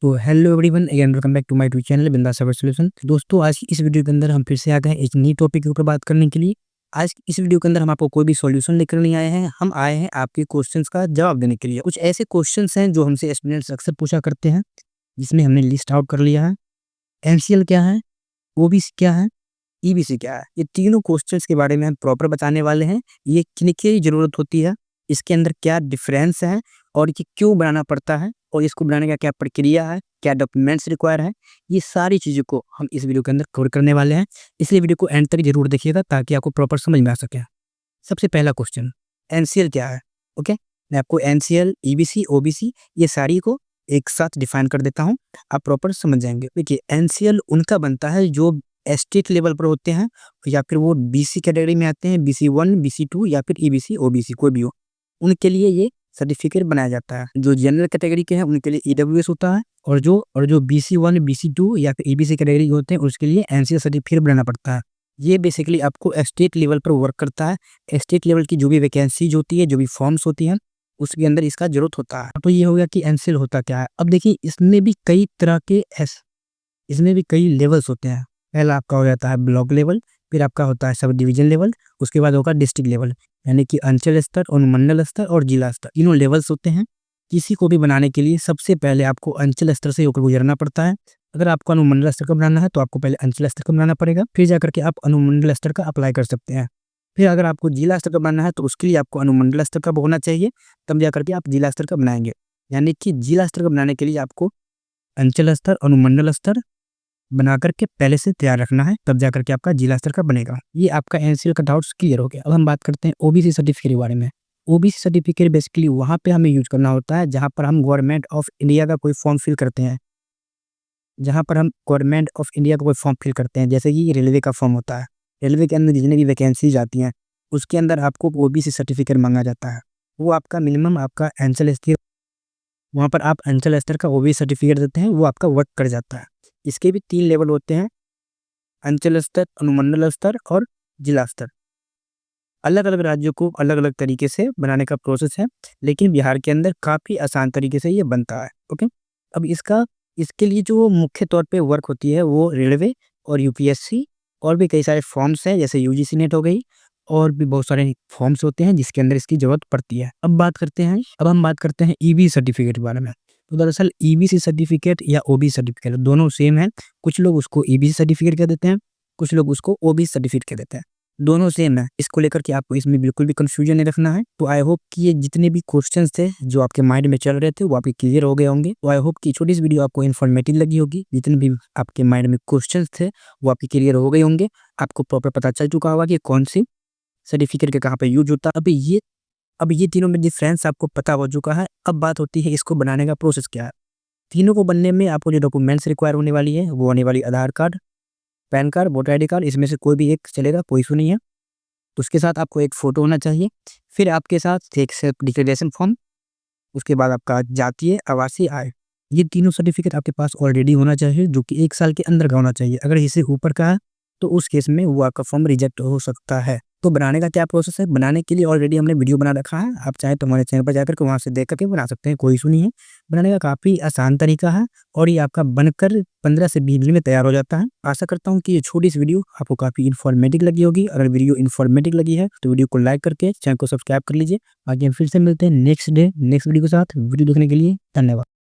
तो hello everyone, again welcome back to my YouTube channel Bindass cyber solution. तो दोस्तों, आज की इस वीडियो के अंदर हम फिर से आ गए हैं एक नई टॉपिक के ऊपर बात करने के लिए। आज की इस वीडियो के अंदर हम आपको कोई भी सॉल्यूशन लेकर नहीं आए हैं, हम आए हैं आपके क्वेश्चंस का जवाब देने के लिए। कुछ ऐसे क्वेश्चंस हैं जो हमसे स्टूडेंट्स अक्सर पूछा करते हैं, जिसमें हमने लिस्ट आउट कर लिया है। एमसीएल क्या है, ओबीसी क्या है, ईबीसी क्या है, ये तीनों क्वेश्चंस के बारे में हम प्रॉपर बताने वाले हैं। ये किन-की ज़रूरत होती है, इसके अंदर क्या डिफरेंस है और ये क्यों बनाना पड़ता है और इसको बनाने का क्या प्रक्रिया है, क्या डॉक्यूमेंट्स रिक्वायर है, ये सारी चीज़ों को हम इस वीडियो के अंदर कवर करने वाले हैं। इसलिए वीडियो को एंड तक ज़रूर देखिएगा ताकि आपको प्रॉपर समझ में आ सके। सबसे पहला क्वेश्चन, एनसीएल क्या है? ओके, मैं आपको एनसीएल, ईबीसी, ओबीसी ये सारी को एक साथ डिफाइन कर देता हूँ, आप प्रॉपर समझ जाएँगे। देखिए, एनसीएल उनका बनता है जो स्टेट लेवल पर होते हैं या फिर वो बीसी कैटेगरी में आते हैं, बीसी 1, बीसी 2 या फिर ईबीसी, ओबीसी कोई भी हो, उनके लिए ये सर्टिफिकेट बनाया जाता है। जो जनरल कैटेगरी के हैं उनके लिए ईडब्ल्यूएस होता है और जो बीसी 1, बीसी 2 या फिर ईबीसी कैटेगरी के होते हैं उसके लिए एनसीएल सर्टिफिकेट बनाना पड़ता है। ये बेसिकली आपको स्टेट लेवल पर वर्क करता है। स्टेट लेवल की जो भी वैकेंसीज होती है, जो भी फॉर्म्स होती हैं, उसके अंदर इसका ज़रूरत होता है। तो ये हो गया कि एनसीएल होता क्या है। अब देखिए, इसमें भी कई तरह के इसमें भी कई लेवल्स होते हैं। पहला आपका हो जाता है ब्लॉक लेवल, फिर आपका होता है सब डिवीजन लेवल, उसके बाद होगा डिस्ट्रिक्ट लेवल, यानी कि अंचल स्तर, अनुमंडल स्तर और जिला स्तर, तीनों लेवल्स होते हैं। किसी को भी बनाने के लिए सबसे पहले आपको अंचल स्तर से होकर गुजरना पड़ता है। अगर आपको अनुमंडल स्तर का बनाना है तो आपको पहले अंचल स्तर का बनाना पड़ेगा, फिर जाकर के आप अनुमंडल स्तर का अप्लाई कर सकते हैं। फिर अगर आपको जिला स्तर का बनाना है तो उसके लिए आपको अनुमंडल स्तर का होना चाहिए, तब जाकर के आप जिला स्तर का बनाएंगे। यानी कि जिला स्तर का बनाने के लिए आपको अंचल स्तर, अनुमंडल स्तर बना करके पहले से तैयार रखना है, तब जाकर के आपका जिला स्तर का बनेगा। ये आपका एनसीएल का डाउट्स क्लियर हो गया। अब हम बात करते हैं ओबीसी सर्टिफिकेट के बारे में। ओबीसी सर्टिफिकेट बेसिकली वहाँ पे हमें यूज करना होता है जहाँ पर हम गवर्नमेंट ऑफ इंडिया का कोई फॉर्म फिल करते हैं। जैसे कि रेलवे का फॉर्म होता है, रेलवे के अंदर जितनी भी वैकेंसीज आती हैं उसके अंदर आपको ओबीसी सर्टिफिकेट मांगा जाता है। वो आपका मिनिमम आपका अंचल स्तर, वहाँ पर आप अंचल स्तर का ओबीसी सर्टिफिकेट देते हैं, वो आपका वर्क कर जाता है। इसके भी 3 लेवल होते हैं, अंचल स्तर, अनुमंडल स्तर और जिला स्तर। अलग-अलग राज्यों को अलग-अलग तरीके से बनाने का प्रोसेस है, लेकिन बिहार के अंदर काफ़ी आसान तरीके से ये बनता है। ओके, अब इसके लिए जो मुख्य तौर पे वर्क होती है वो रेलवे और यूपीएससी और भी कई सारे फॉर्म्स हैं, जैसे यूजीसी नेट हो गई, और भी बहुत सारे फॉर्म्स होते हैं जिसके अंदर इसकी ज़रूरत पड़ती है। अब हम बात करते हैं ईबीसी सर्टिफिकेट के बारे में। तो दरअसल ईबीसी सर्टिफिकेट या ओबीसी सर्टिफिकेट दोनों सेम है। कुछ लोग उसको ईबीसी सर्टिफिकेट कह देते हैं, कुछ लोग उसको ओबीसी सर्टिफिकेट कह देते हैं। दोनों सेम है, इसको लेकर के आपको इसमें बिल्कुल भी कंफ्यूजन नहीं रखना है। तो आई होप कि ये जितने भी क्वेश्चंस थे जो आपके माइंड में चल रहे थे वो आपके क्लियर हो गए होंगे। तो आई होप कि छोटी सी वीडियो आपको इन्फॉर्मेटिव लगी होगी। जितने भी आपके माइंड में क्वेश्चंस थे वो आपके क्लियर हो गए होंगे। आपको प्रॉपर पता चल चुका होगा कि कौन सी सर्टिफिकेट का कहाँ पे यूज होता है। अब ये तीनों में डिफरेंस आपको पता हो चुका है। अब बात होती है इसको बनाने का प्रोसेस क्या है। तीनों को बनने में आपको जो डॉक्यूमेंट्स रिक्वायर होने वाली है वो होने वाली Aadhaar card, PAN card, voter ID card, इसमें से कोई भी एक चलेगा, कोई इशू नहीं है। तो उसके साथ आपको एक फ़ोटो होना चाहिए, फिर आपके साथ एक सेल्फ डिक्लेरेशन फॉर्म, उसके बाद आपका जातीय, आवासीय, आय, ये तीनों सर्टिफिकेट आपके पास ऑलरेडी होना चाहिए, जो कि 1 साल के अंदर का होना चाहिए। अगर इससे ऊपर का है तो उस केस में वो आपका फॉर्म रिजेक्ट हो सकता है। तो बनाने का क्या प्रोसेस है, बनाने के लिए ऑलरेडी हमने वीडियो बना रखा है, आप चाहें तो हमारे चैनल पर जाकर के वहाँ से देख करके बना सकते हैं, कोई इशू नहीं है। बनाने का काफ़ी आसान तरीका है और ये आपका बनकर 15 से 20 दिन में तैयार हो जाता है। आशा करता हूँ कि ये छोटी सी वीडियो आपको काफ़ी इन्फॉर्मेटिव लगी होगी। अगर वीडियो इन्फॉर्मेटिव लगी है तो वीडियो को लाइक करके चैनल को सब्सक्राइब कर लीजिए। आगे हम फिर से मिलते हैं नेक्स्ट वीडियो के साथ। वीडियो देखने के लिए धन्यवाद।